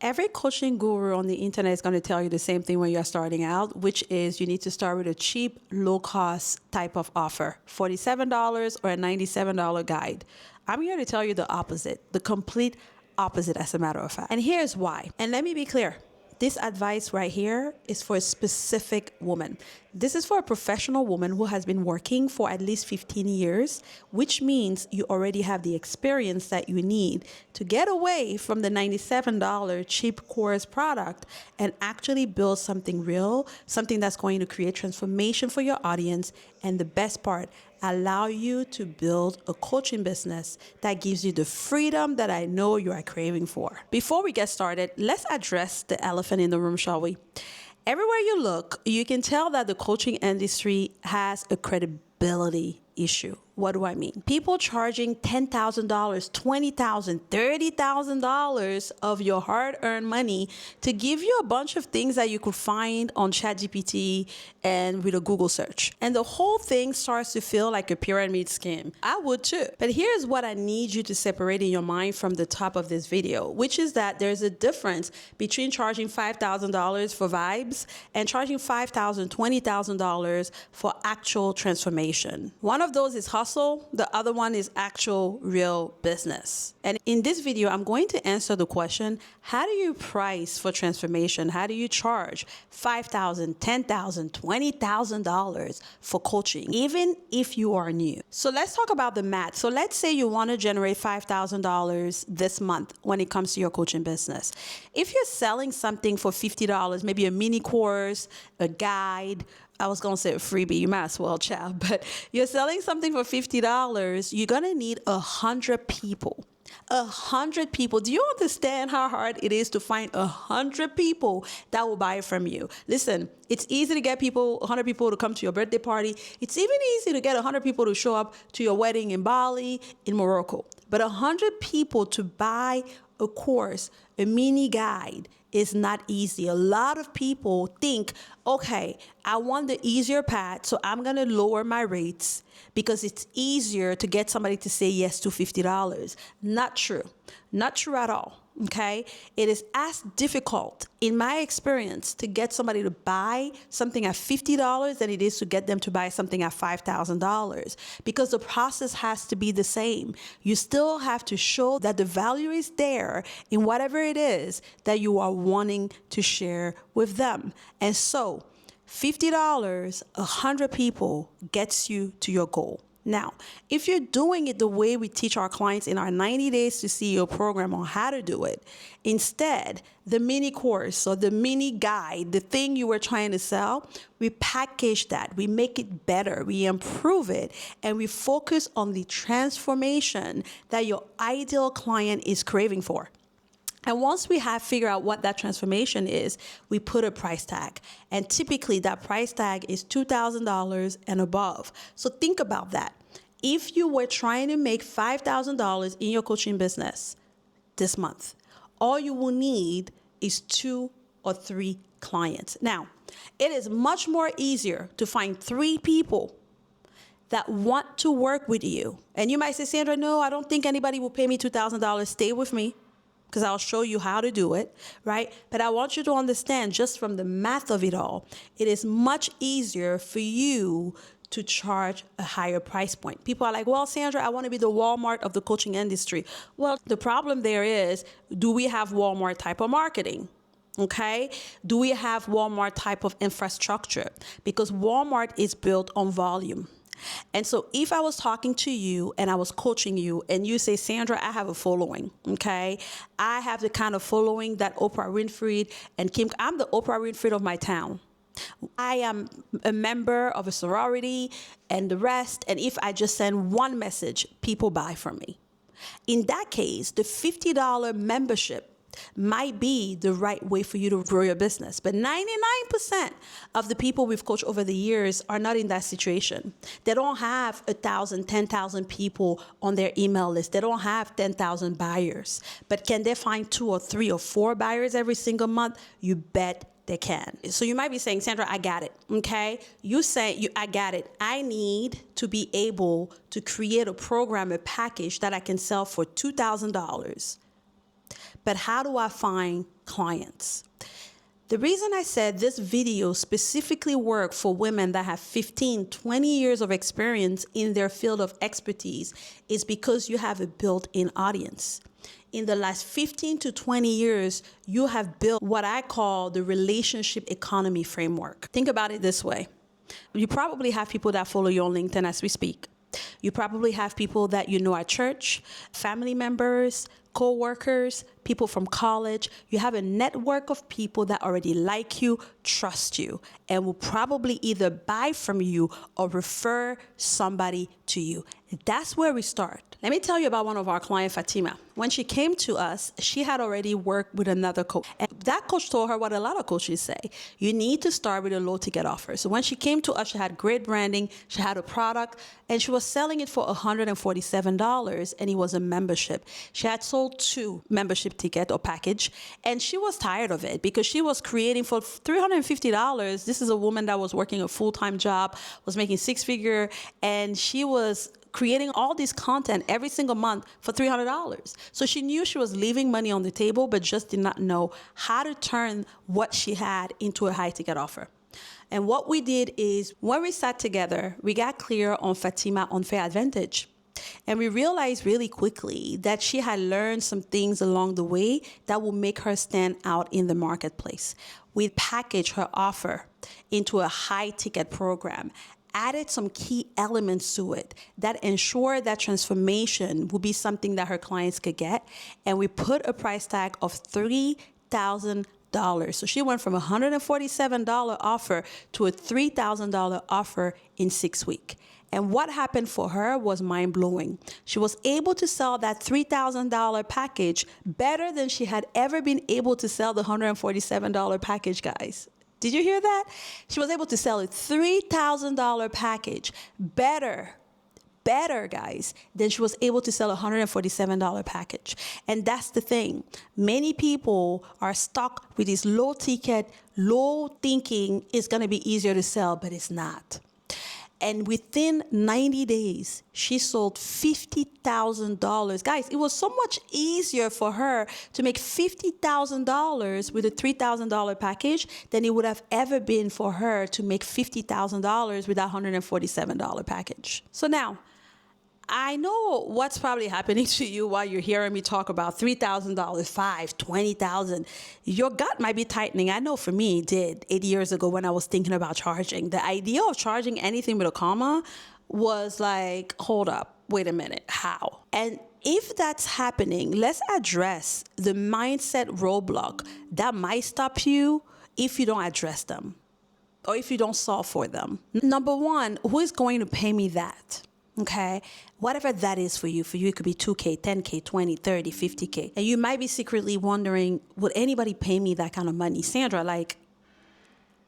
Every coaching guru on the internet is going to tell you the same thing when you're starting out, which is you need to start with a cheap, low-cost type of offer, $47 or a $97 guide. I'm here to tell you the opposite, the complete opposite, as a matter of fact. And here's why. And let me be clear. This advice right here is for a specific woman. This is for a professional woman who has been working for at least 15 years, which means you already have the experience that you need to get away from the $97 cheap course product and actually build something real, something that's going to create transformation for your audience. And the best part, allow you to build a coaching business that gives you the freedom that I know you are craving for. Before we get started, let's address the elephant in the room, shall we? Everywhere you look, you can tell that the coaching industry has a credibility issue. What do I mean? People charging $10,000, $20,000, $30,000 of your hard-earned money to give you a bunch of things that you could find on ChatGPT and with a Google search. And the whole thing starts to feel like a pyramid scheme. I would too. But here's what I need you to separate in your mind from the top of this video, which is that there's a difference between charging $5,000 for vibes and charging $5,000, $20,000 for actual transformation. One of those is hustle. The other one is actual real business. And in this video, I'm going to answer the question, how do you price for transformation? How do you charge $5,000, $10,000, $20,000 for coaching, even if you are new? So let's talk about the math. So let's say you want to generate $5,000 this month when it comes to your coaching business. If you're selling something for $50, maybe a mini course, a guide, I was going to say a freebie, you might as well, child, but you're selling something for $50, you're going to need 100 people. 100 people. Do you understand how hard it is to find 100 people that will buy it from you? Listen, it's easy to get 100 people to come to your birthday party. It's even easy to get 100 people to show up to your wedding in Bali, in Morocco. But 100 people to buy a course, a mini guide, is not easy. A lot of people think, okay, I want the easier path, so I'm going to lower my rates because it's easier to get somebody to say yes to $50. Not true. Not true at all. Okay. It is as difficult, in my experience, to get somebody to buy something at $50 than it is to get them to buy something at $5,000, because the process has to be the same. You still have to show that the value is there in whatever it is that you are wanting to share with them. And so $50, 100 people gets you to your goal. Now, if you're doing it the way we teach our clients in our 90 Days to CEO program on how to do it, instead, the mini course or the mini guide, the thing you were trying to sell, we package that, we make it better, we improve it, and we focus on the transformation that your ideal client is craving for. And once we have figured out what that transformation is, we put a price tag. And typically that price tag is $2,000 and above. So think about that. If you were trying to make $5,000 in your coaching business this month, all you will need is 2 or 3 clients. Now, it is much more easier to find 3 people that want to work with you. And you might say, Sandra, no, I don't think anybody will pay me $2,000. Stay with me, because I'll show you how to do it, right? But I want you to understand, just from the math of it all, it is much easier for you to charge a higher price point. People are like, well, Sandra, I want to be the Walmart of the coaching industry. Well, the problem there is, do we have Walmart type of marketing? Okay. Do we have Walmart type of infrastructure? Because Walmart is built on volume. And so if I was talking to you and I was coaching you and you say, Sandra, I have a following, okay? I have the kind of following that Oprah Winfrey and Kim, I'm the Oprah Winfrey of my town. I am a member of a sorority and the rest. And if I just send one message, people buy from me. In that case, the $50 membership might be the right way for you to grow your business. But 99% of the people we've coached over the years are not in that situation. They don't have 1,000, 10,000 people on their email list. They don't have 10,000 buyers. But can they find 2 or 3 or 4 buyers every single month? You bet they can. So you might be saying, Sandra, I got it. Okay. You say, I got it. I need to be able to create a program, a package that I can sell for $2,000. but how do I find clients? The reason I said this video specifically worked for women that have 15, 20 years of experience in their field of expertise is because you have a built-in audience. In the last 15 to 20 years, you have built what I call the relationship economy framework. Think about it this way. You probably have people that follow you on LinkedIn as we speak. You probably have people that you know at church, family members, co-workers, people from college. You have a network of people that already like you, trust you, and will probably either buy from you or refer somebody to you. That's where we start. Let me tell you about one of our clients, Fatima. When she came to us, she had already worked with another coach. And that coach told her what a lot of coaches say. You need to start with a low ticket offer. So when she came to us, she had great branding, she had a product, and she was selling it for $147, and it was a membership. She had sold 2 membership ticket or package, and she was tired of it because she was creating for $350. This is a woman that was working a full-time job, was making 6-figure, and she was creating all this content every single month for $300. So she knew she was leaving money on the table, but just did not know how to turn what she had into a high ticket offer. And what we did is when we sat together, we got clear on Fatima Unfair Advantage. And we realized really quickly that she had learned some things along the way that will make her stand out in the marketplace. We packaged her offer into a high ticket program, added some key elements to it that ensure that transformation will be something that her clients could get. And we put a price tag of $3,000. So she went from a $147 offer to a $3,000 offer in 6 weeks. And what happened for her was mind-blowing. She was able to sell that $3,000 package better than she had ever been able to sell the $147 package, guys. Did you hear that? She was able to sell a $3,000 package better, guys, than she was able to sell a $147 package. And that's the thing. Many people are stuck with this low ticket, low thinking it's going to be easier to sell, but it's not. And within 90 days, she sold $50,000. Guys, it was so much easier for her to make $50,000 with a $3,000 package than it would have ever been for her to make $50,000 with that $147 package. So now, I know what's probably happening to you while you're hearing me talk about $3,000, $5,000, $20,000. Your gut might be tightening. I know for me, it did 8 years ago when I was thinking about charging. The idea of charging anything with a comma was like, hold up, wait a minute, how? And if that's happening, let's address the mindset roadblock that might stop you if you don't address them or if you don't solve for them. Number one, who is going to pay me that? Okay, whatever that is for you, it could be 2K, 10K, 20, 30, 50K. And you might be secretly wondering, would anybody pay me that kind of money? Sandra, like,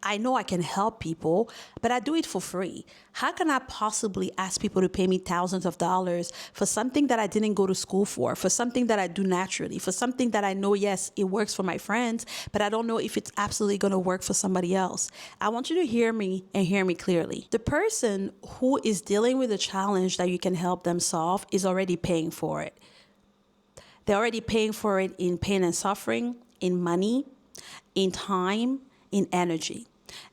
I know I can help people, but I do it for free. How can I possibly ask people to pay me thousands of dollars for something that I didn't go to school for something that I do naturally, for something that I know, yes, it works for my friends, but I don't know if it's absolutely going to work for somebody else? I want you to hear me and hear me clearly. The person who is dealing with a challenge that you can help them solve is already paying for it. They're already paying for it in pain and suffering, in money, in time, in energy.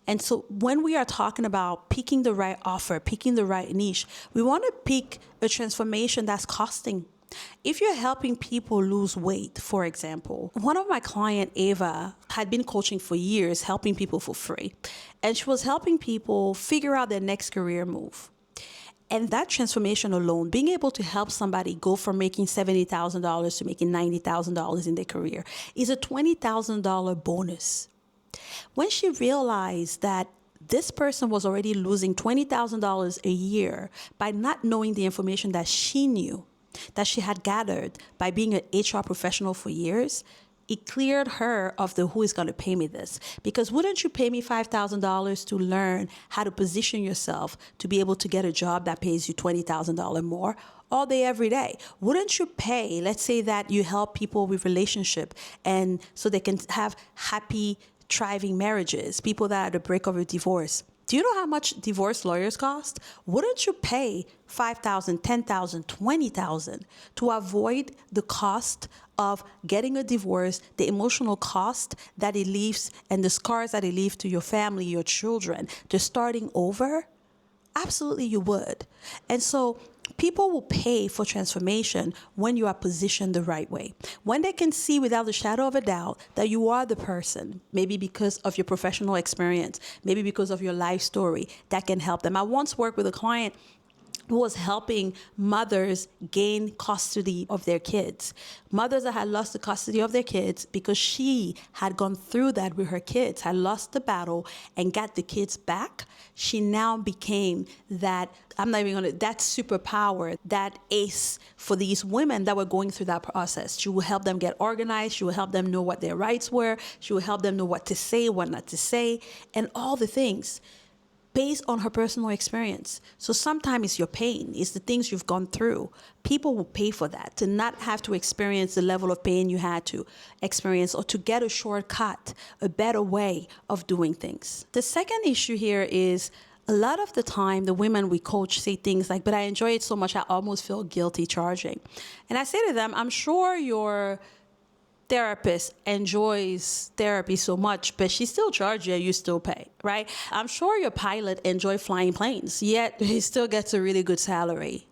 And so when we are talking about picking the right offer, picking the right niche, we want to pick a transformation that's costing. If you're helping people lose weight, for example, one of my clients, Ava, had been coaching for years, helping people for free. And she was helping people figure out their next career move. And that transformation alone, being able to help somebody go from making $70,000 to making $90,000 in their career, is a $20,000 bonus. When she realized that this person was already losing $20,000 a year by not knowing the information that she knew, that she had gathered by being an HR professional for years, it cleared her of the who is going to pay me this. Because wouldn't you pay me $5,000 to learn how to position yourself to be able to get a job that pays you $20,000 more all day, every day? Wouldn't you pay, let's say that you help people with relationship and so they can have happy, thriving marriages, people that are at the brink of a divorce. Do you know how much divorce lawyers cost? Wouldn't you pay $5,000, $10,000, $20,000 to avoid the cost of getting a divorce, the emotional cost that it leaves and the scars that it leaves to your family, your children, just starting over? Absolutely, you would. And so people will pay for transformation when you are positioned the right way. When they can see without a shadow of a doubt that you are the person, maybe because of your professional experience, maybe because of your life story, that can help them. I once worked with a client who was helping mothers gain custody of their kids. Mothers that had lost the custody of their kids because she had gone through that with her kids, had lost the battle and got the kids back. She now became that, that superpower, that ace for these women that were going through that process. She will help them get organized. She will help them know what their rights were. She will help them know what to say, what not to say, and all the things based on her personal experience. So sometimes it's your pain, it's the things you've gone through. People will pay for that, to not have to experience the level of pain you had to experience, or to get a shortcut, a better way of doing things. The second issue here is a lot of the time the women we coach say things like, but I enjoy it so much I almost feel guilty charging. And I say to them, I'm sure your therapist enjoys therapy so much, but she still charges you, you still pay, right? I'm sure your pilot enjoys flying planes, yet he still gets a really good salary.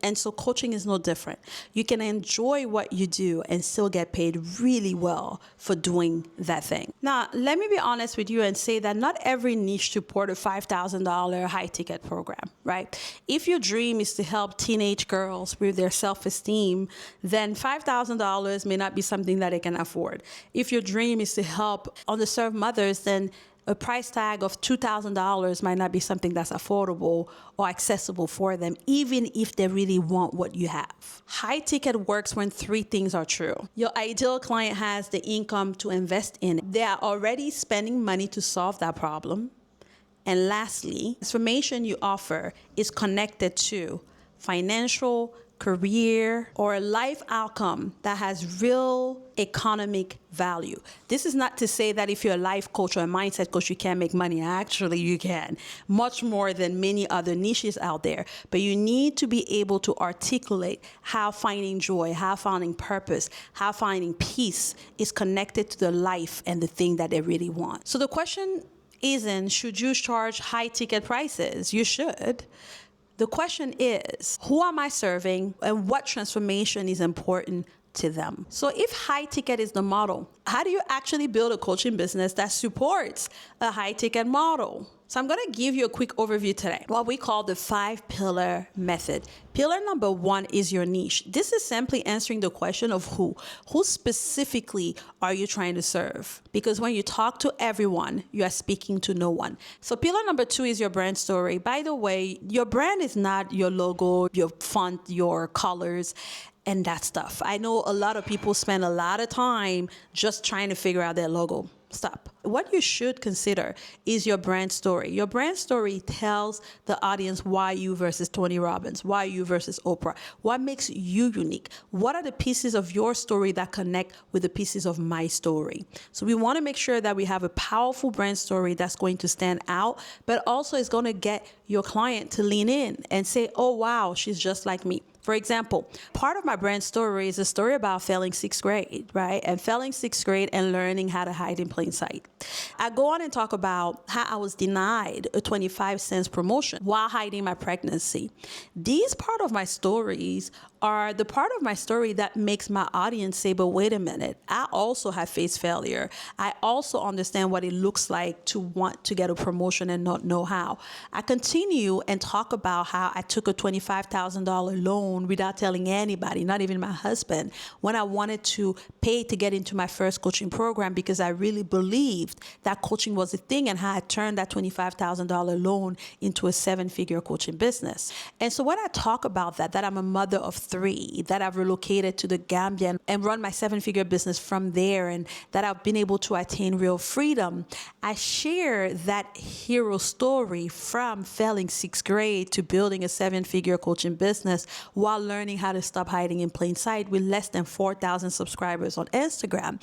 And so coaching is no different. You can enjoy what you do and still get paid really well for doing that thing. Now, let me be honest with you and say that not every niche support a $5,000 high ticket program, right? If your dream is to help teenage girls with their self-esteem, then $5,000 may not be something that they can afford. If your dream is to help underserved mothers, then a price tag of $2,000 might not be something that's affordable or accessible for them, even if they really want what you have. High ticket works when three things are true. Your ideal client has the income to invest in it. They are already spending money to solve that problem. And lastly, transformation you offer is connected to financial, career, or a life outcome that has real economic value. This is not to say that if you're a life coach or a mindset coach, you can't make money. Actually, you can. Much more than many other niches out there. But you need to be able to articulate how finding joy, how finding purpose, how finding peace is connected to the life and the thing that they really want. So the question isn't, should you charge high ticket prices? You should. The question is, who am I serving and what transformation is important to them? So if high ticket is the model, how do you actually build a coaching business that supports a high ticket model? So I'm going to give you a quick overview today, what we call the 5-pillar method. Pillar number 1 is your niche. This is simply answering the question of who. Who specifically are you trying to serve? Because when you talk to everyone, you are speaking to no one. So pillar number 2 is your brand story. By the way, your brand is not your logo, your font, your colors, and that stuff. I know a lot of people spend a lot of time just trying to figure out their logo. Stop. What you should consider is your brand story. Your brand story tells the audience why you versus Tony Robbins, why you versus Oprah, what makes you unique. What are the pieces of your story that connect with the pieces of my story? So we want to make sure that we have a powerful brand story that's going to stand out, but also is going to get your client to lean in and say, oh, wow, she's just like me. For example, part of my brand story is a story about failing 6th grade, right? And failing 6th grade and learning how to hide in plain sight. I go on and talk about how I was denied a 25-cent promotion while hiding my pregnancy. These part of my stories are the part of my story that makes my audience say, but wait a minute, I also have faced failure. I also understand what it looks like to want to get a promotion and not know how. I continue and talk about how I took a $25,000 loan without telling anybody, not even my husband, when I wanted to pay to get into my first coaching program because I really believed that coaching was a thing, and how I turned that $25,000 loan into a 7-figure coaching business. And so when I talk about that I'm a mother of 3, that I've relocated to the Gambia and run my 7-figure business from there, and that I've been able to attain real freedom, I share that hero story from failing 6th grade to building a 7-figure coaching business while learning how to stop hiding in plain sight with less than 4,000 subscribers on Instagram.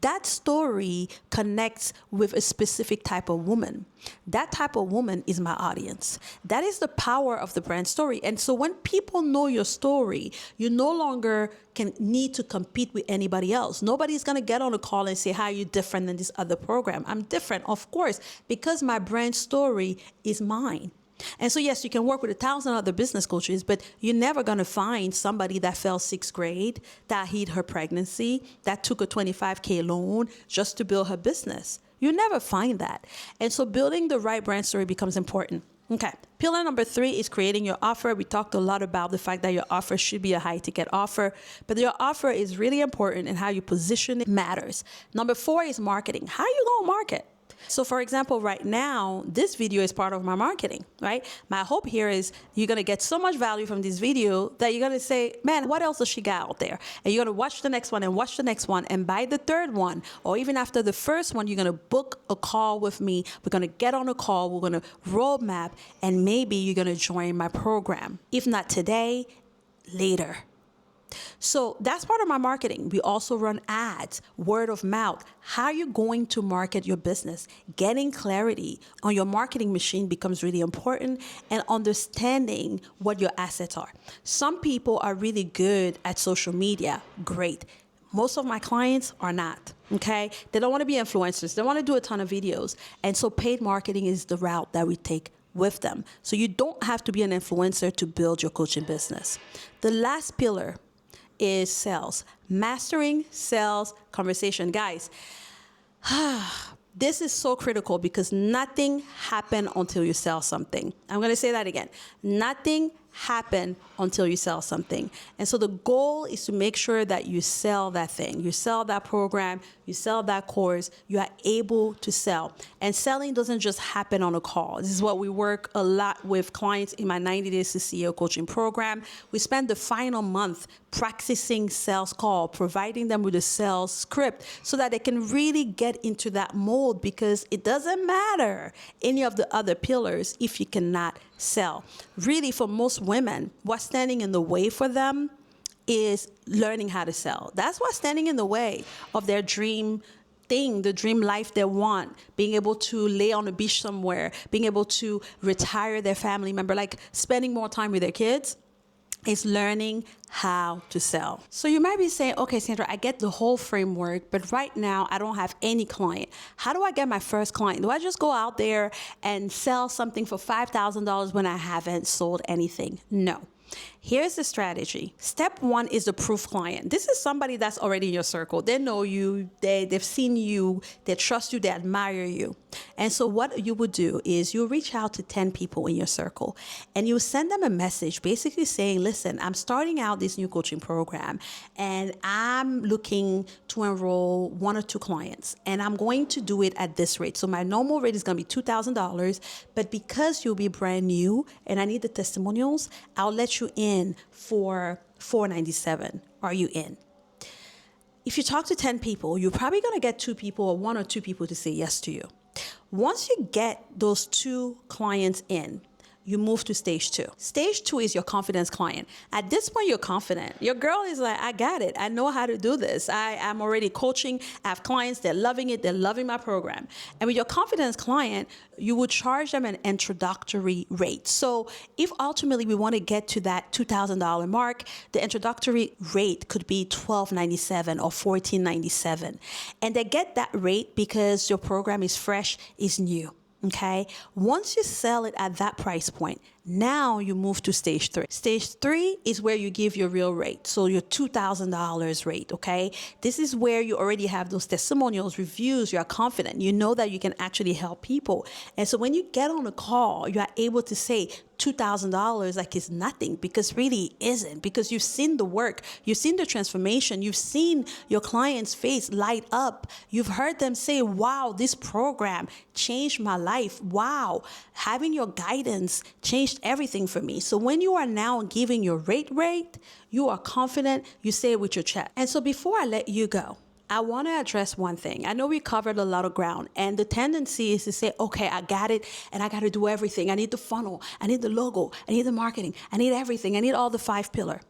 That story connects with a specific type of woman. That type of woman is my audience. That is the power of the brand story. And so when people know your story, You no longer can need to compete with anybody else. Nobody's going to get on a call and say, how are you different than this other program? I'm different, of course, because my brand story is mine. And so, yes, you can work with 1,000 other business coaches, but you're never going to find somebody that failed 6th grade, that hid her pregnancy, that took a $25K loan just to build her business. You never find that. And so building the right brand story becomes important. Okay. Pillar number 3 is creating your offer. We talked a lot about the fact that your offer should be a high ticket offer, but your offer is really important, and how you position it matters. Number 4 is marketing. How you going to market? So for example, right now, this video is part of my marketing, right? My hope here is you're going to get so much value from this video that you're going to say, man, what else does she got out there? And you're going to watch the next one and watch the next one. And by the third one, or even after the first one, you're going to book a call with me. We're going to get on a call. We're going to roadmap, and maybe you're going to join my program. If not today, later. So that's part of my marketing. We also run ads, word of mouth. How are you going to market your business? Getting clarity on your marketing machine becomes really important, and understanding what your assets are. Some people are really good at social media. Great. Most of my clients are not, okay? They don't want to be influencers. They want to do a ton of videos. And so paid marketing is the route that we take with them. So you don't have to be an influencer to build your coaching business. The last pillar is sales. Mastering sales conversation. Guys, this is so critical because nothing happened until you sell something. I'm going to say that again. Nothing happened until you sell something. And so the goal is to make sure that you sell that thing. You sell that program, you sell that course, you are able to sell. And selling doesn't just happen on a call. This is what we work a lot with clients in my 90 Days to CEO coaching program. We spend the final month practicing sales call, providing them with a sales script so that they can really get into that mold, because it doesn't matter any of the other pillars if you cannot sell. Really, for most women, what's standing in the way for them is learning how to sell. That's what's standing in the way of their dream thing, the dream life they want, being able to lay on a beach somewhere, being able to retire their family member, like spending more time with their kids. Is learning how to sell. So you might be saying, okay, Sandra, I get the whole framework, but right now I don't have any client. How do I get my first client? Do I just go out there and sell something for $5,000 when I haven't sold anything? No. Here's the strategy. Step 1 is the proof client. This is somebody that's already in your circle. They know you, they've seen you, they trust you, they admire you. And so what you would do is you reach out to 10 people in your circle and you send them a message basically saying, listen, I'm starting out this new coaching program and I'm looking to enroll 1 or 2 clients, and I'm going to do it at this rate. So my normal rate is going to be $2,000, but because you'll be brand new and I need the testimonials, I'll let you in for $497. Are you in? If you talk to 10 people, you're probably going to get 2 people or 1 or 2 people to say yes to you. Once you get those 2 clients in, you move to stage 2. Stage 2 is your confidence client. At this point, you're confident. Your girl is like, I got it. I know how to do this. I am already coaching. I have clients. They're loving it. They're loving my program. And with your confidence client, you would charge them an introductory rate. So if ultimately we want to get to that $2,000 mark, the introductory rate could be $1,297 or $1,497. And they get that rate because your program is fresh, is new. Okay. Once you sell it at that price point, now you move to stage 3. Stage 3 is where you give your real rate. So your $2,000 rate. Okay. This is where you already have those testimonials, reviews. You are confident. You know that you can actually help people. And so when you get on a call, you are able to say $2,000 like it's nothing, because really it isn't, because you've seen the work, you've seen the transformation, you've seen your client's face light up. You've heard them say, wow, this program changed my life. Wow, having your guidance changed everything for me. So when you are now giving your rate, you are confident, you say it with your chest. And so before I let you go, I want to address one thing. I know we covered a lot of ground, and the tendency is to say, okay, I got it, and I got to do everything. I need the funnel. I need the logo. I need the marketing. I need everything. I need all the 5 pillars.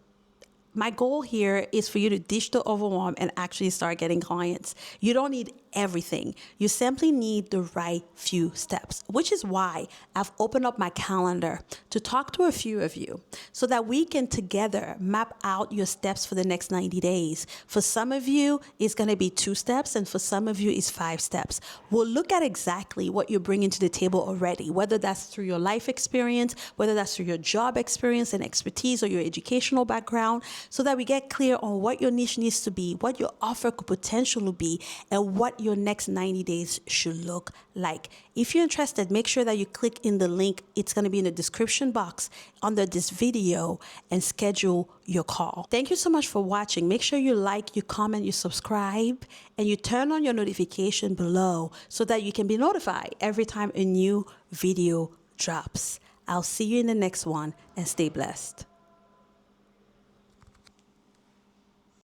My goal here is for you to ditch the overwhelm and actually start getting clients. You don't need everything. You simply need the right few steps, which is why I've opened up my calendar to talk to a few of you so that we can together map out your steps for the next 90 days. For some of you, it's going to be 2 steps, and for some of you, it's 5 steps. We'll look at exactly what you're bringing to the table already, whether that's through your life experience, whether that's through your job experience and expertise or your educational background, so that we get clear on what your niche needs to be, what your offer could potentially be, and what your next 90 days should look like. If you're interested, make sure that you click in the link. It's going to be in the description box under this video and schedule your call. Thank you so much for watching. Make sure you like, you comment, you subscribe, and you turn on your notification below so that you can be notified every time a new video drops. I'll see you in the next one, and stay blessed.